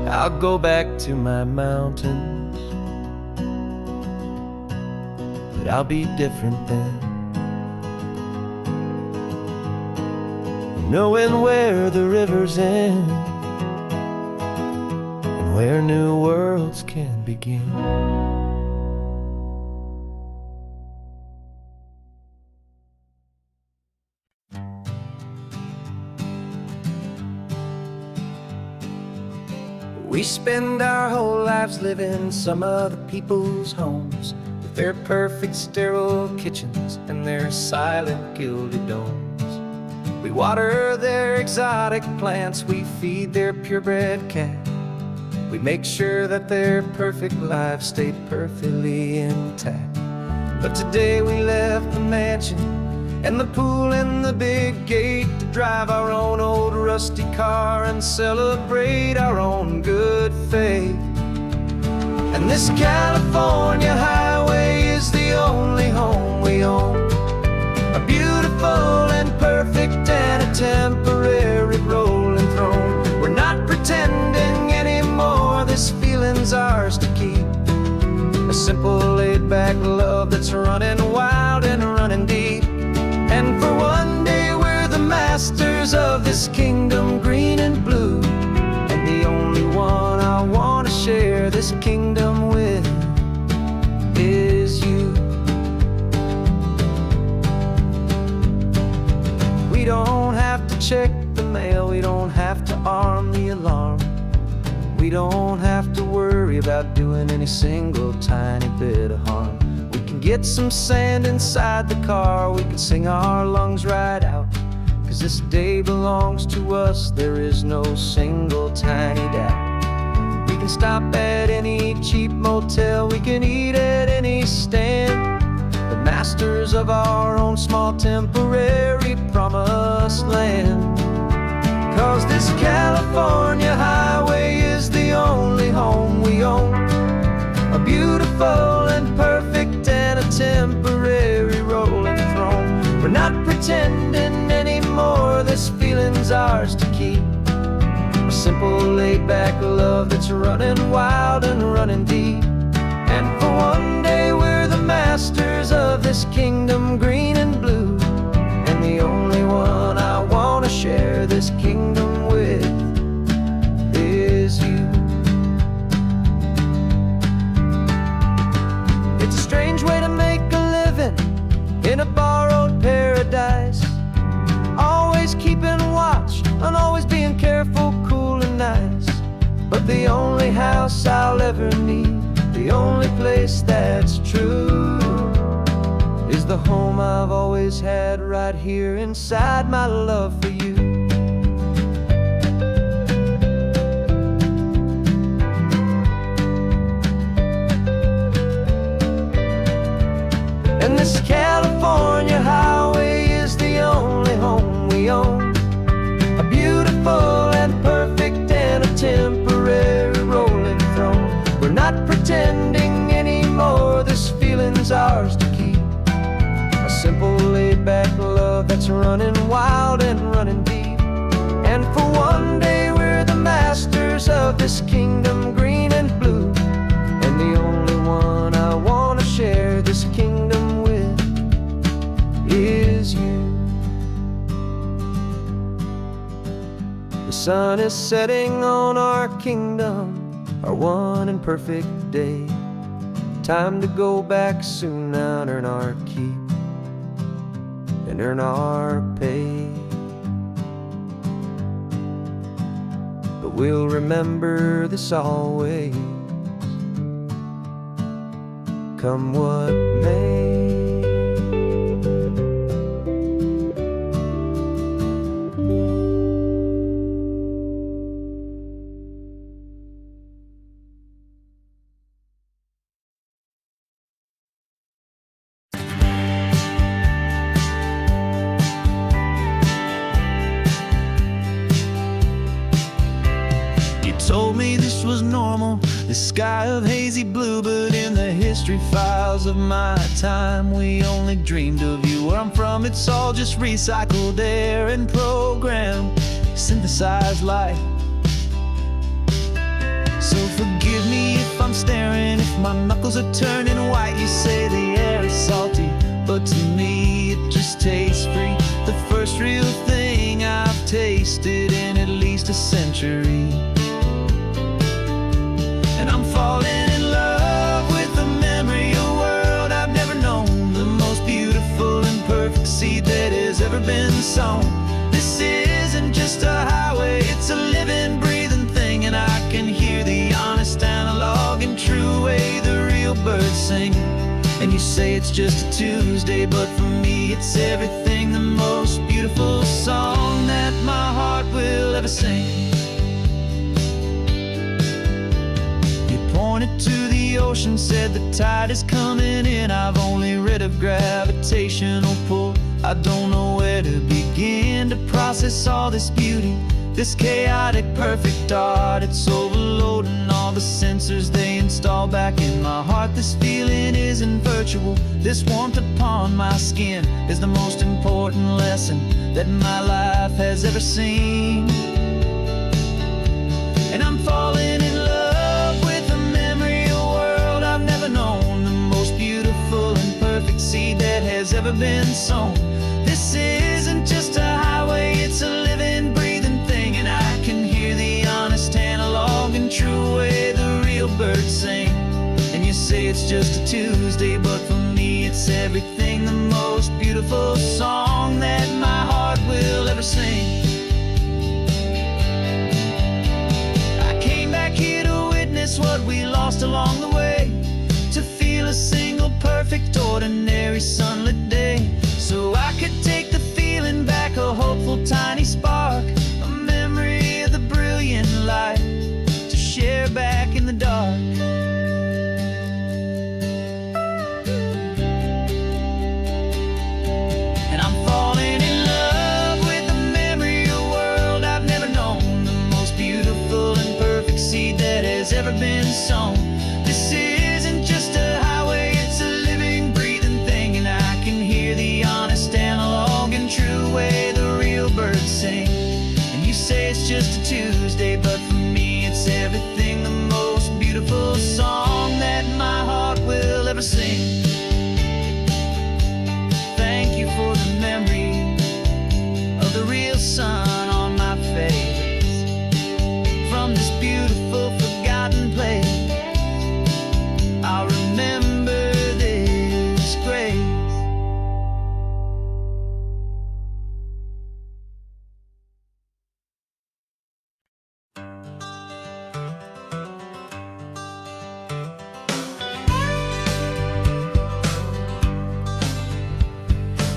I'll go back to my mountains, but I'll be different then, knowing where the rivers end and where new worlds can begin. We spend our whole lives living some other people's homes, with their perfect sterile kitchens and their silent gilded domes. We water their exotic plants, we feed their purebred cat. We make sure that their perfect lives stay perfectly intact. But today we left the mansion and the pool and the big gate to drive our own old rusty car and celebrate our own good faith. And this California highway is the only home we own, a beautiful and perfect and a temporary rolling throne. We're not pretending anymore, this feeling's ours to keep, a simple laid-back love that's running wild and running deep. And for one day we're the masters of this kingdom green and blue, and the only one I want to share this kingdom with is you. We don't have to check the mail, we don't have to arm the alarm. We don't have to worry about doing any single tiny bit of harm. We can get some sand inside the car, we can sing our lungs right out. 'Cause this day belongs to us, there is no single tiny doubt. We can stop at any cheap motel, we can eat at any stand, the masters of our own small temporary promised land. 'Cause this California highway is the only home we own, a beautiful and perfect and a temporary rolling throne. We're not pretending anymore, this feeling's ours to keep. A simple laid-back love that's running wild and running deep. And for one day we're the masters of this kingdom green and blue, and the only one I wanna share this kingdom with is you. It's a strange way to make a living in a borrowed paradise, always keeping watch and always being careful, cool and nice. But the only house I'll ever need, the only place that's true, is the home I've always had right here inside my love for you. And this California highway is the only home we own, a beautiful and perfect and a temporary rolling throne. We're not pretending anymore, this feeling's ours to keep. A simple laid-back love that's running wild and running deep. And for one day we're the masters of this kingdom green and blue, and the only one I wanna share this kingdom with is you. The sun is setting on our kingdom, our one and perfect day. Time to go back soon now and earn our keep and earn our pay. But we'll remember this always, come what may. Told me this was normal, the sky of hazy blue, but in the history files of my time, we only dreamed of you. Where I'm from, it's all just recycled air and programmed, synthesized light. So forgive me if I'm staring, if my knuckles are turning white. You say the air is salty, but to me it just tastes free. The first real thing I've tasted in at least a century. And I'm falling in love with the memory of a world I've never known, the most beautiful and perfect seed that has ever been sown. This isn't just a highway, it's a living, breathing thing, and I can hear the honest, analog, and true way the real birds sing. And you say it's just a Tuesday, but for me it's everything, the most beautiful song that my heart will ever sing. Pointed to the ocean, said the tide is coming in. I've only read of gravitational pull, I don't know where to begin to process all this beauty, this chaotic perfect art. It's overloading all the sensors they install back in my heart. This feeling isn't virtual, this warmth upon my skin is the most important lesson that my life has ever seen. And I'm falling in love with a memory of a world I've never known, the most beautiful and perfect seed that has ever been sown. This isn't just a highway, it's a living, breathing thing, and I can hear the honest, analog, and true way the real birds sing. And you say it's just a Tuesday, but for me it's everything, the most beautiful song that my heart will ever sing. I came back here perfect, ordinary, sunlit day, so I could take the feeling back, a hopeful tiny spark, a memory of the brilliant light to share back in the dark. And I'm falling in love with the memory of a world I've never known, the most beautiful and perfect seed that has ever been sown. This isn't just a highway, it's a living, breathing thing, and I can hear the honest analog and true way the real birds sing. And you say it's just a Tuesday, but for me it's everything, the most beautiful song that my heart will ever sing. Thank you for the memory of the real sun on my face, from this beautiful forgotten place. I'll remember this grace.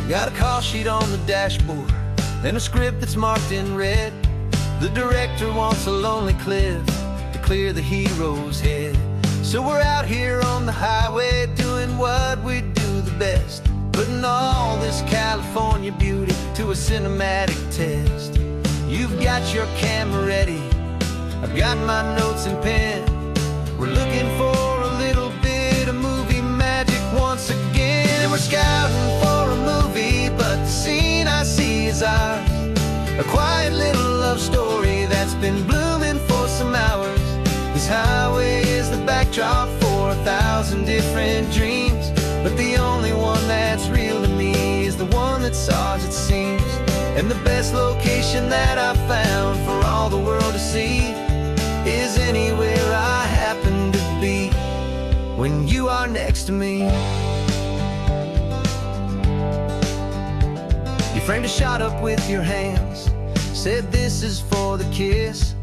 Got a call sheet on the dashboard and a script that's marked in red. The director wants a lonely cliff to clear the hero's head. So we're out here on the highway doing what we do the best, putting all this California beauty to a cinematic test. You've got your camera ready, I've got my notes and pen. We're looking for a little bit of movie magic once again, and we're scouting for a movie, but the scene I see is ours. A quiet little love story that's been blooming for some hours. This highway is the backdrop for 1,000 different dreams, but the only one that's real to me is the one that's ours, it seems. And the best location that I've found for all the world to see is anywhere I happen to be when you are next to me. You framed a shot up with your hands, said this is for the kiss,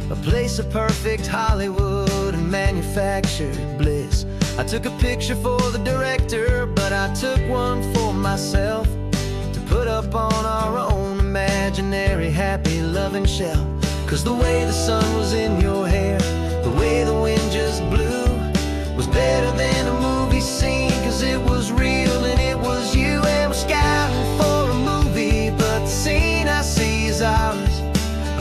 a place of perfect Hollywood and manufactured bliss. I took a picture for the director, but I took one for myself to put up on our own imaginary happy loving shelf. Cause the way the sun was in your hair, the way the wind just blew, was better than a movie scene, cause it was real and it was you. And we're scouting for a movie, but the scene I see is ours.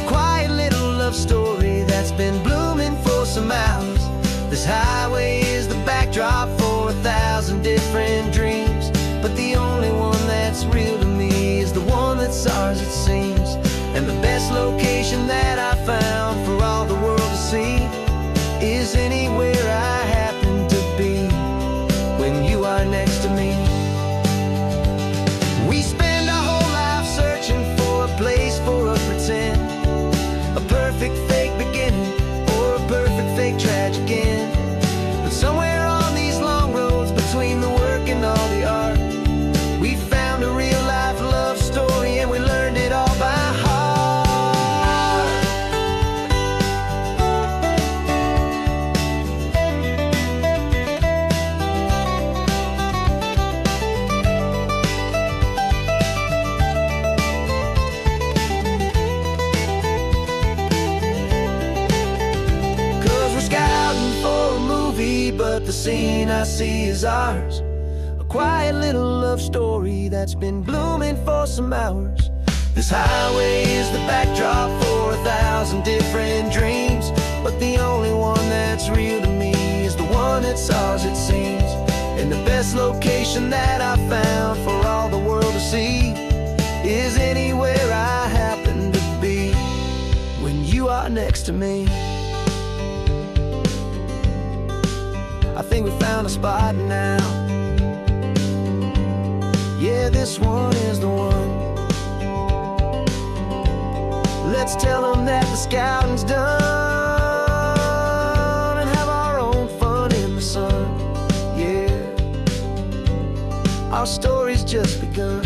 A quiet little love story that's been blooming for some hours. This highway is the backdrop for 1,000 different dreams, but the only one that's real to me is the one that's ours, it seems. And the best location that I found for all the world to see is anywhere I happen to be when you are next to me. We spend our whole life searching for a place for a pretend, a perfect fake beginning or a perfect fake tragic end. But somewhere on these long roads between the work and all the art, we found a real life love story and we learned it all by heart. But the scene I see is ours. A quiet little love story that's been blooming for some hours. This highway is the backdrop for 1,000 different dreams, but the only one that's real to me is the one that's ours, it seems. And the best location that I found for all the world to see is anywhere I happen to be when you are next to me. I think we found a spot now. Yeah, this one is the one. Let's tell them that the scouting's done and have our own fun in the sun. Yeah, our story's just begun.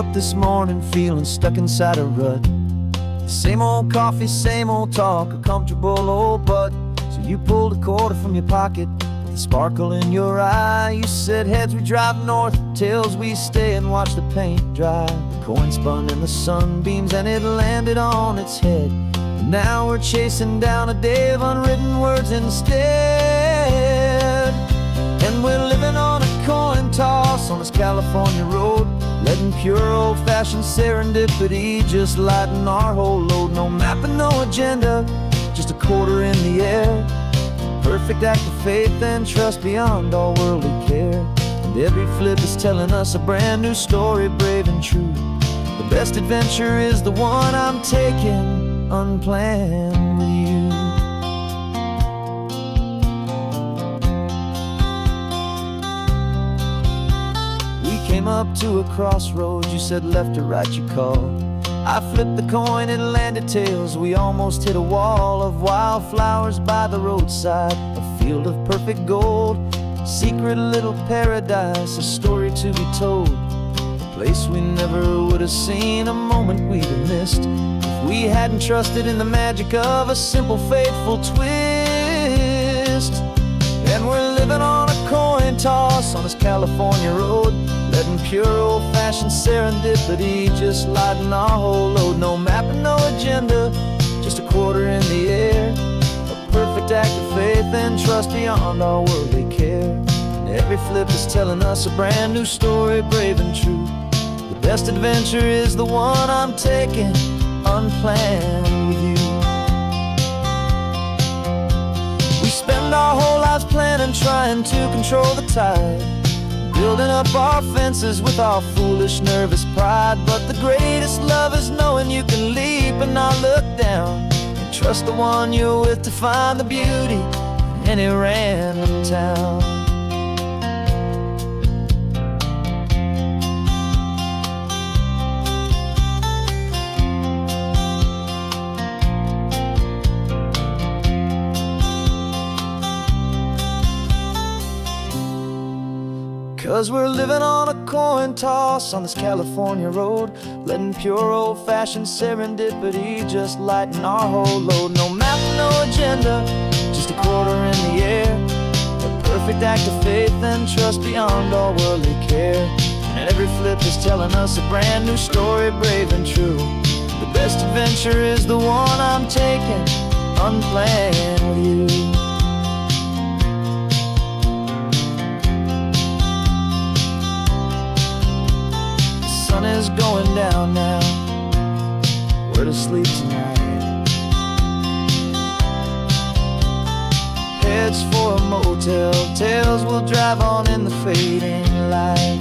up this morning feeling stuck inside a rut. Same old coffee, same old talk, a comfortable old butt. So you pulled a quarter from your pocket with a sparkle in your eye. You said heads we drive north, tails we stay and watch the paint dry. The coin spun in the sunbeams and it landed on its head. And now we're chasing down a day of unwritten words instead. And we're living on a coin toss on this California road, letting pure old-fashioned serendipity just lighten our whole load. No map and no agenda, just a quarter in the air. Perfect act of faith and trust beyond all worldly care. And every flip is telling us a brand new story, brave and true. The best adventure is the one I'm taking unplanned with you. Came up to a crossroads, you said left or right you called. I flipped the coin, it landed tails. We almost hit a wall of wildflowers by the roadside, a field of perfect gold, secret little paradise, a story to be told. A place we never would have seen, a moment we'd have missed if we hadn't trusted in the magic of a simple, faithful twist. And we're living on a coin toss on this California road, letting pure old-fashioned serendipity just lighten our whole load. No map and no agenda, just a quarter in the air. A perfect act of faith and trust beyond our worldly care. And every flip is telling us a brand new story, brave and true. The best adventure is the one I'm taking unplanned with you. We spend our whole lives planning, trying to control the tide, building up our fences with our foolish, nervous pride. But the greatest love is knowing you can leap and not look down, and trust the one you're with to find the beauty in any random town. Cause we're living on a coin toss on this California road, letting pure old-fashioned serendipity just lighten our whole load. No map, no agenda, just a quarter in the air. A perfect act of faith and trust beyond all worldly care. And every flip is telling us a brand new story, brave and true. The best adventure is the one I'm taking unplanned with you. Sun is going down now, we're to sleep tonight. Heads for a motel, tails will drive on in the fading light.